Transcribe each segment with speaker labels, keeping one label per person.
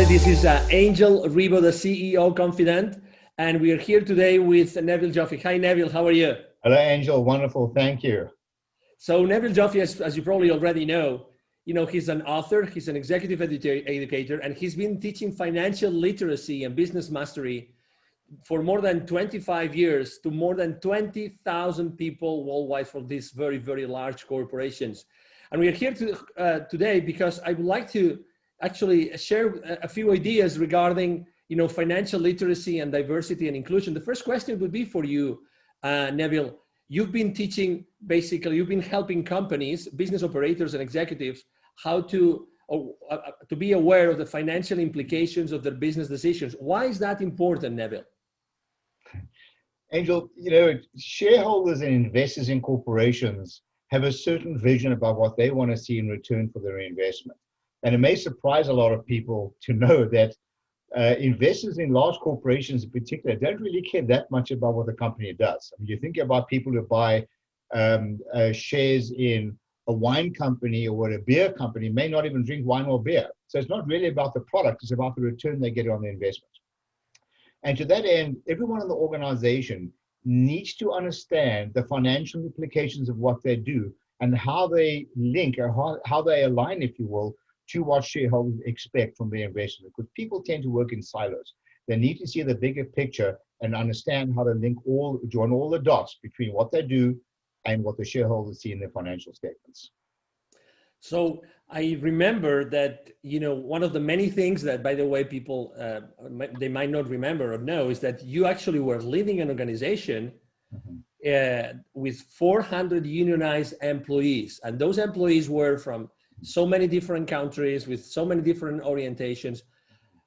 Speaker 1: This is Angel Ribo, the CEO Confident, and we are here today with Neville Joffe. Hi, Neville. How are you?
Speaker 2: Hello, Angel. Wonderful. Thank you.
Speaker 1: So Neville Joffe, as you probably already know, he's an author, he's an executive educator, and he's been teaching financial literacy and business mastery for more than 25 years to more than 20,000 people worldwide for these very, very large corporations. And we are here today because I would like to actually share a few ideas regarding financial literacy and diversity and inclusion. The first question would be for you, Neville. You've been teaching, basically, you've been helping companies, business operators and executives how to be aware of the financial implications of their business decisions. Why is that important, Neville?
Speaker 2: Angel, shareholders and investors in corporations have a certain vision about what they want to see in return for their investment. And it may surprise a lot of people to know that investors in large corporations in particular don't really care that much about what the company does. I mean, you think about people who buy shares in a wine company or a beer company may not even drink wine or beer. So it's not really about the product, it's about the return they get on the investment. And to that end, everyone in the organization needs to understand the financial implications of what they do and how they link or how they align, if you will, to what shareholders expect from their investment. Because people tend to work in silos. They need to see the bigger picture and understand how to join all the dots between what they do and what the shareholders see in their financial statements.
Speaker 1: So I remember that, one of the many things that, by the way, people, they might not remember or know is that you actually were leading an organization with 400 unionized employees. And those employees were from so many different countries with so many different orientations.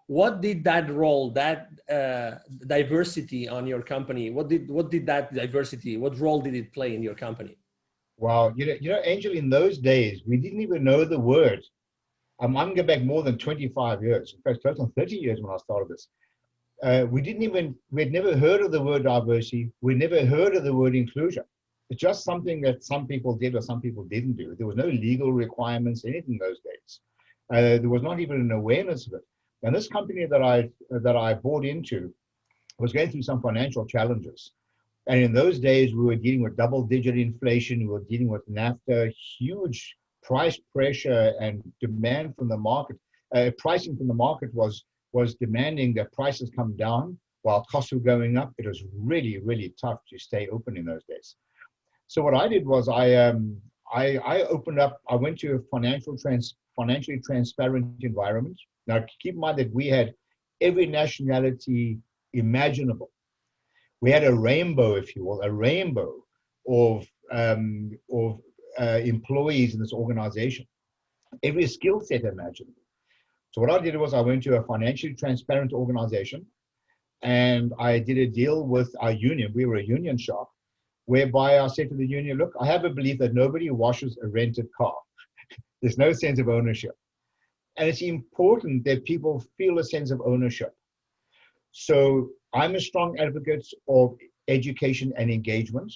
Speaker 1: What did that role, that diversity on your company, what role did it play in your company?
Speaker 2: Wow, Angel, in those days, we didn't even know the word. I'm going back more than 25 years, in fact, close on 30 years when I started this. We'd never heard of the word diversity. We'd never heard of the word inclusion. It's just something that some people did or some people didn't do. There was no legal requirements, anything in those days. There was not even an awareness of it. And this company that I bought into was going through some financial challenges. And in those days, we were dealing with double-digit inflation. We were dealing with NAFTA, huge price pressure and demand from the market. Pricing from the market was demanding that prices come down while costs were going up. It was really, really tough to stay open in those days. So what I did was I opened up. I went to a financially transparent environment. Now, keep in mind that we had every nationality imaginable. We had a rainbow, if you will, of employees in this organization, every skill set imaginable. So what I did was I went to a financially transparent organization, and I did a deal with our union. We were a union shop, whereby I said to the union, look, I have a belief that nobody washes a rented car. There's no sense of ownership. And it's important that people feel a sense of ownership. So I'm a strong advocate of education and engagement.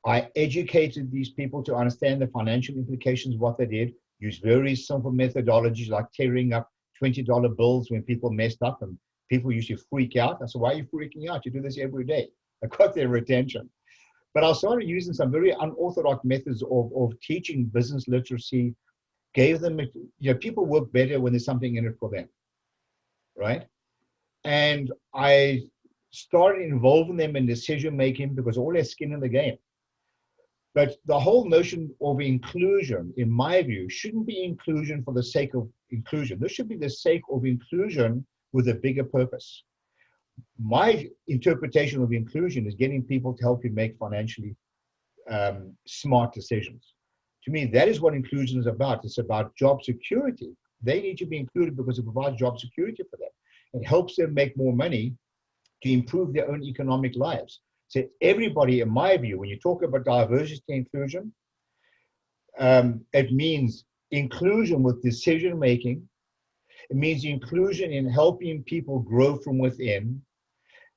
Speaker 2: I educated these people to understand the financial implications of what they did, use very simple methodologies like tearing up $20 bills when people messed up, and people used to freak out. I said, why are you freaking out? You do this every day. I got their attention. But I started using some very unorthodox methods of teaching business literacy, gave them, people work better when there's something in it for them, right? And I started involving them in decision-making because all their skin in the game. But the whole notion of inclusion, in my view, shouldn't be inclusion for the sake of inclusion. This should be the sake of inclusion with a bigger purpose. My interpretation of inclusion is getting people to help you make financially smart decisions. To me, that is what inclusion is about. It's about job security. They need to be included because it provides job security for them. It helps them make more money to improve their own economic lives. So everybody, in my view, when you talk about diversity and inclusion, it means inclusion with decision-making. It means inclusion in helping people grow from within.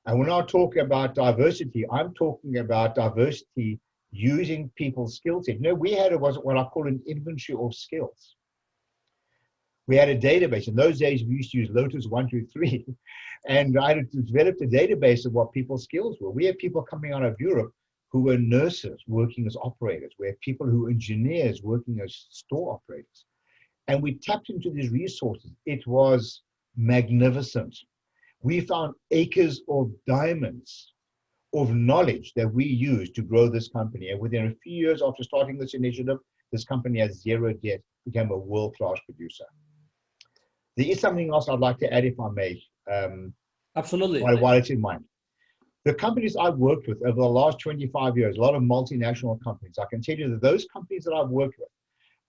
Speaker 2: And when I talk about diversity, I'm talking about diversity using people's skill set. We had what I call an inventory of skills. We had a database. In those days, we used to use Lotus 123. And I had developed a database of what people's skills were. We had people coming out of Europe who were nurses working as operators. We had people who were engineers working as store operators. And we tapped into these resources. It was magnificent. We found acres of diamonds of knowledge that we used to grow this company. And within a few years after starting this initiative, this company has zero debt, became a world-class producer. There is something else I'd like to add, if I may.
Speaker 1: Absolutely.
Speaker 2: While it's in mind. The companies I've worked with over the last 25 years, a lot of multinational companies, I can tell you that those companies that I've worked with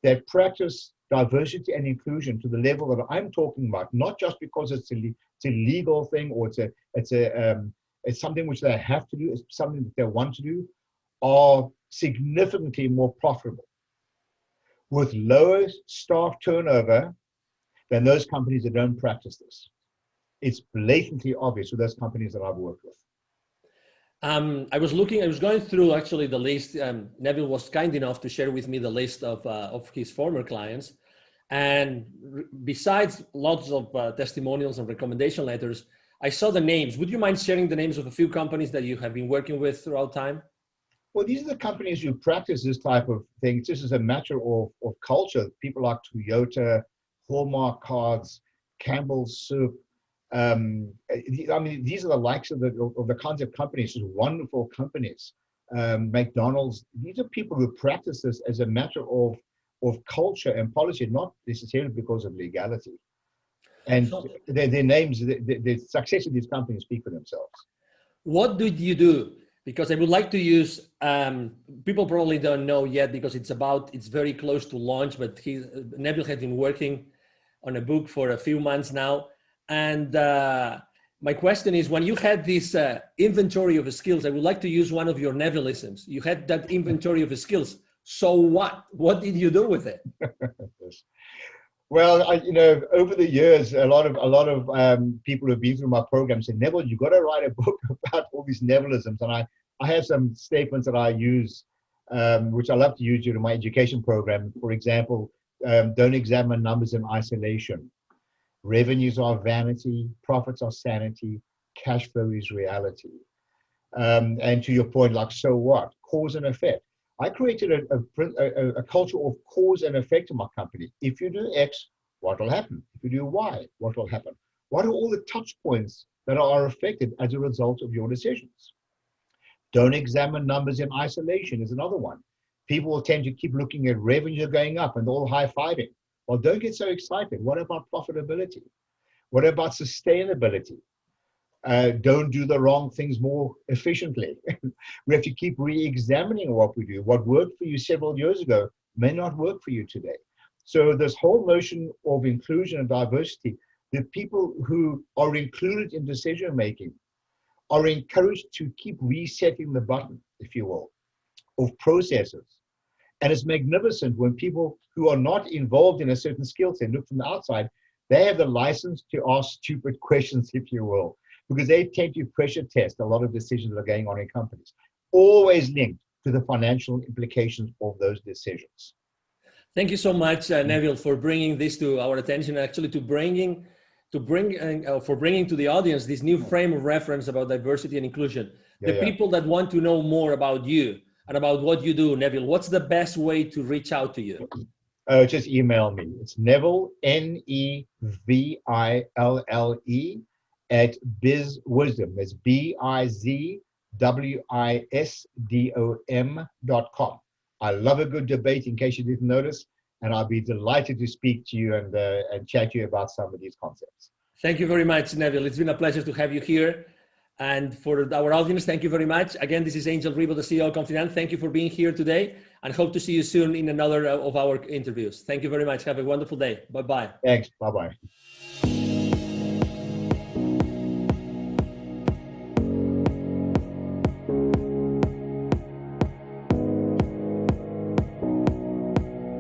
Speaker 2: that practice diversity and inclusion to the level that I'm talking about, not just because it's a legal thing or it's something which they have to do, it's something that they want to do, are significantly more profitable with lower staff turnover than those companies that don't practice this. It's blatantly obvious with those companies that I've worked with.
Speaker 1: I was going through actually the list. Neville was kind enough to share with me the list of his former clients. And besides lots of testimonials and recommendation letters, I saw the names. Would you mind sharing the names of a few companies that you have been working with throughout time?
Speaker 2: Well, these are the companies who practice this type of thing. This is a matter of culture. People like Toyota, Hallmark Cards, Campbell's Soup. I mean, these are the likes of the kinds of companies, just wonderful companies. McDonald's, these are people who practice this as a matter of culture and policy, not necessarily because of legality. And their names, the success of these companies speak for themselves.
Speaker 1: What did you do? Because I would like to use, people probably don't know yet because it's very close to launch, but Neville has been working on a book for a few months now. And my question is, when you had this inventory of skills, I would like to use one of your Nevillisms. You had that inventory of skills. So what? What did you do with it?
Speaker 2: Well, over the years, a lot of people who've been through my program said, Neville, you got to write a book about all these Nevillisms. And I have some statements that I use, which I love to use during my education program. For example, don't examine numbers in isolation. Revenues are vanity, profits are sanity, cash flow is reality. And to your point, like, so what? Cause and effect. I created a culture of cause and effect in my company. If you do X, what will happen? If you do Y, what will happen? What are all the touch points that are affected as a result of your decisions? Don't examine numbers in isolation is another one. People will tend to keep looking at revenue going up and all high-fiving. Well, don't get so excited. What about profitability? What about sustainability? Don't do the wrong things more efficiently. We have to keep re-examining what we do. What worked for you several years ago may not work for you today. So this whole notion of inclusion and diversity, the people who are included in decision-making are encouraged to keep resetting the button, if you will, of processes. And it's magnificent when people who are not involved in a certain skill set look from the outside, they have the license to ask stupid questions, if you will, because they tend to pressure test a lot of decisions that are going on in companies, always linked to the financial implications of those decisions.
Speaker 1: Thank you so much, Neville, for bringing this to our attention, actually for bringing to the audience this new frame of reference about diversity and inclusion. People that want to know more about you and about what you do, Neville, what's the best way to reach out to you?
Speaker 2: Just email me. It's Neville, Neville, at BizWisdom. That's BizWisdom.com. I love a good debate, in case you didn't notice, and I'll be delighted to speak to you and chat to you about some of these concepts.
Speaker 1: Thank you very much, Neville. It's been a pleasure to have you here. And for our audience, thank you very much. Again, this is Angel Ribo, the CEO of Confident. Thank you for being here today, and hope to see you soon in another of our interviews. Thank you very much. Have a wonderful day. Bye-bye.
Speaker 2: Thanks. Bye-bye.